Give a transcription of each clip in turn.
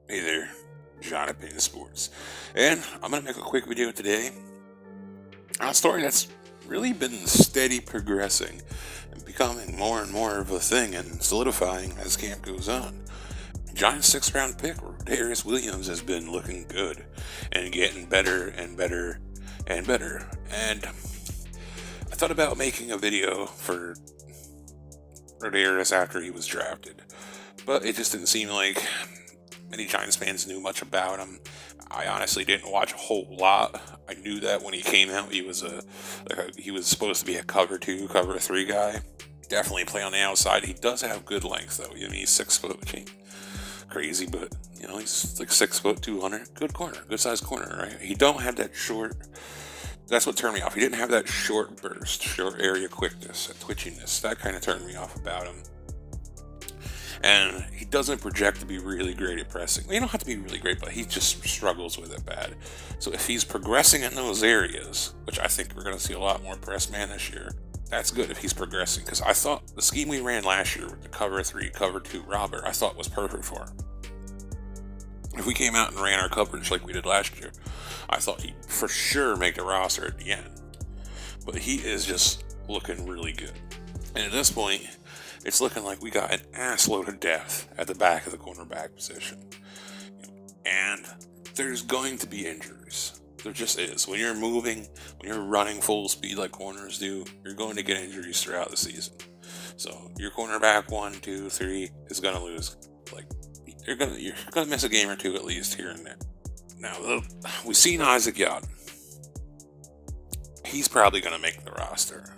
Hey there, Jonathan Sports, and I'm gonna make a quick video today on a story that's really been steady progressing and becoming more and more of a thing and solidifying as camp goes on. Giants sixth-round pick Rodarius Williams has been looking good and getting better and better and better. And I thought about making a video for Rodarius after he was drafted, but it just didn't seem like many Giants fans knew much about him. I honestly didn't watch a whole lot. I knew that when he came out, he was he was supposed to be a cover 2, cover 3 guy. Definitely play on the outside. He does have good length though. He's 6 foot, which ain't crazy, but he's like 6 foot 200. Good corner, good sized corner, right? He don't have that short. That's what turned me off. He didn't have that short burst, short area quickness, that twitchiness. That kind of turned me off about him. And he doesn't project to be really great at pressing. Well, you don't have to be really great, but he just struggles with it bad. So if he's progressing in those areas, which I think we're going to see a lot more press man this year, that's good if he's progressing. Because I thought the scheme we ran last year with the cover 3, cover 2 robber, I thought was perfect for him. If we came out and ran our coverage like we did last year, I thought he'd for sure make the roster at the end. But he is just looking really good. And at this point, it's looking like we got an assload of depth at the back of the cornerback position. And there's going to be injuries. There just is. When you're moving, when you're running full speed like corners do, you're going to get injuries throughout the season. So your cornerback 1, 2, 3 is going to lose. You're gonna miss a game or two at least here and there. Now, we've seen Isaac Yodin. He's probably going to make the roster.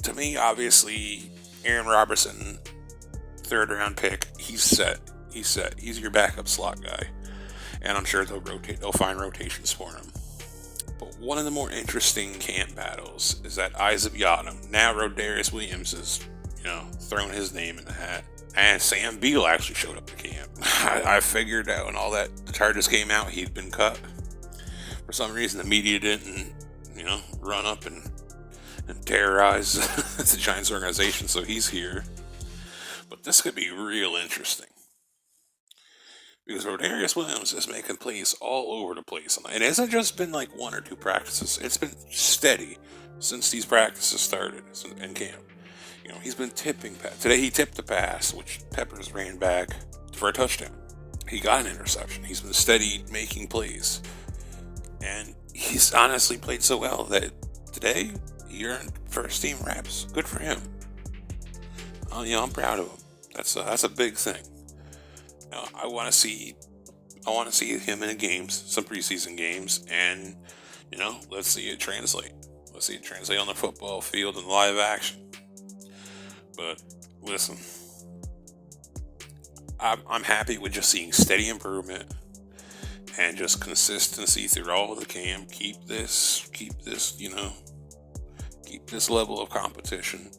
To me, obviously, Aaron Robertson, 3rd round pick, he's set. He's your backup slot guy. And I'm sure they'll find rotations for him. But one of the more interesting camp battles is that Isaac Yodin, now Rodarius Williams, has, thrown his name in the hat. And Sam Beal actually showed up to camp. I figured out when all the charges came out, he'd been cut. For some reason, the media didn't, run up and terrorize the Giants organization, so he's here. But this could be real interesting. Because Rodarius Williams is making plays all over the place. And it hasn't just been like 1 or 2 practices. It's been steady since these practices started in camp. He's been tipping pass. Today he tipped the pass, which Peppers ran back for a touchdown. He got an interception. He's been steady making plays. And he's honestly played so well that today he earned first team reps. Good for him. I'm proud of him. That's a big thing. I want to see him in games, some preseason games, and let's see it translate. Let's see it translate on the football field in live action. But listen, I'm happy with just seeing steady improvement and just consistency through all of the camp. Keep this level of competition.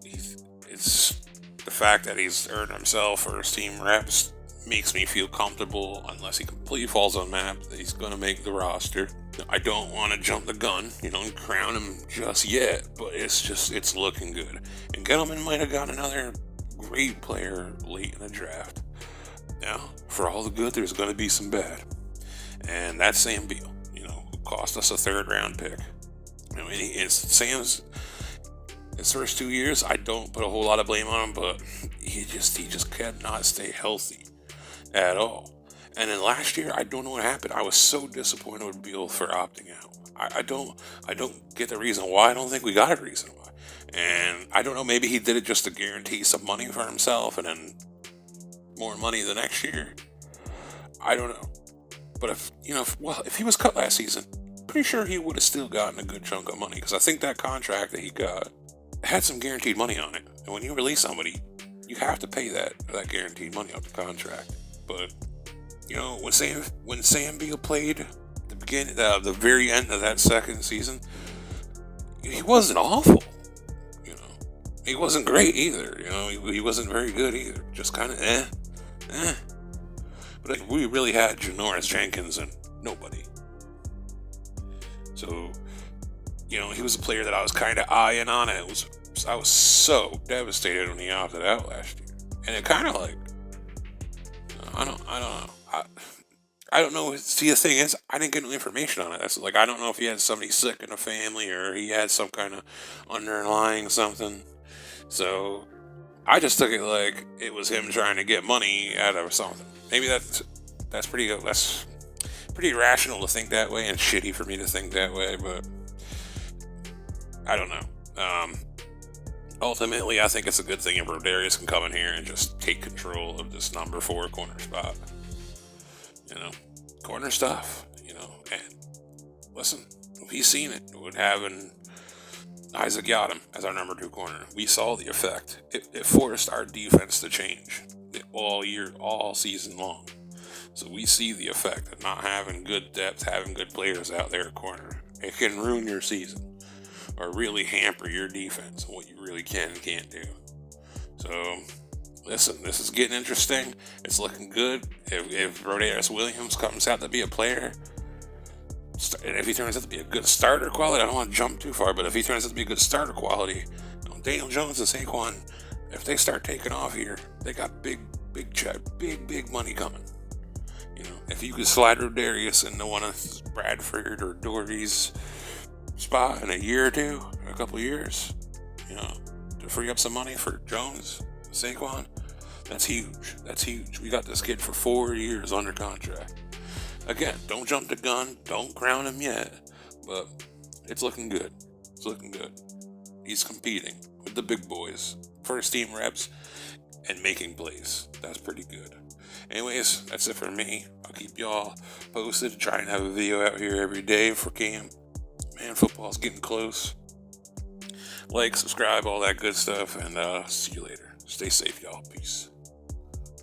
It's the fact that he's earned himself first team reps makes me feel comfortable, unless he completely falls on map, that he's going to make the roster. I don't want to jump the gun, and crown him just yet, but it's looking good. And Gettleman might have got another great player late in the draft. Now, for all the good, there's going to be some bad. And that's Sam Beal, who cost us a 3rd round pick. Sam's his first 2 years, I don't put a whole lot of blame on him, but he just cannot stay healthy at all. And then last year, I don't know what happened. I was so disappointed with Beal for opting out. I don't get the reason why. I don't think we got a reason why. And I don't know, maybe he did it just to guarantee some money for himself and then more money the next year. I don't know. But if he was cut last season, pretty sure he would have still gotten a good chunk of money, because I think that contract that he got had some guaranteed money on it. And when you release somebody, you have to pay that guaranteed money off the contract. But when Sam Beal played the very end of that second season, he wasn't awful. He wasn't great either. He wasn't very good either. Just kind of But we really had Janoris Jenkins and nobody. So, he was a player that I was kind of eyeing on. I was so devastated when he opted out last year. And it kind of I don't know. I don't know. See, the thing is, I didn't get no information on it. That's like, I don't know if he had somebody sick in the family or he had some kind of underlying something. So I just took it like it was him trying to get money out of something. Maybe that's pretty rational to think that way and shitty for me to think that way, but I don't know. Ultimately, I think it's a good thing if Rodarius can come in here and just take control of this number 4 corner spot. Corner stuff, and listen, he's seen it with having Isaac Yadam as our number 2 corner. We saw the effect. It forced our defense to change all season long. So we see the effect of not having good depth, having good players out there at corner. It can ruin your season or really hamper your defense and what you really can and can't do. So, listen, this is getting interesting. It's looking good. If Rodarius Williams comes out to be a player, and if he turns out to be a good starter quality, I don't want to jump too far, but if he turns out to be a good starter quality, Daniel Jones and Saquon, if they start taking off here, they got big money coming. If you could slide Rodarius into one of Bradford or Doherty's spot in a year or two, a couple of years, to free up some money for Jones, Saquon, that's huge. That's huge. We got this kid for 4 years under contract. Again, don't jump the gun. Don't crown him yet, but it's looking good. It's looking good. He's competing with the big boys, first team reps, and making plays. That's pretty good. Anyways, that's it for me. I'll keep y'all posted. Try and have a video out here every day for camp. Man, football's getting close. Like, subscribe, all that good stuff, and see you later. Stay safe, y'all. Peace.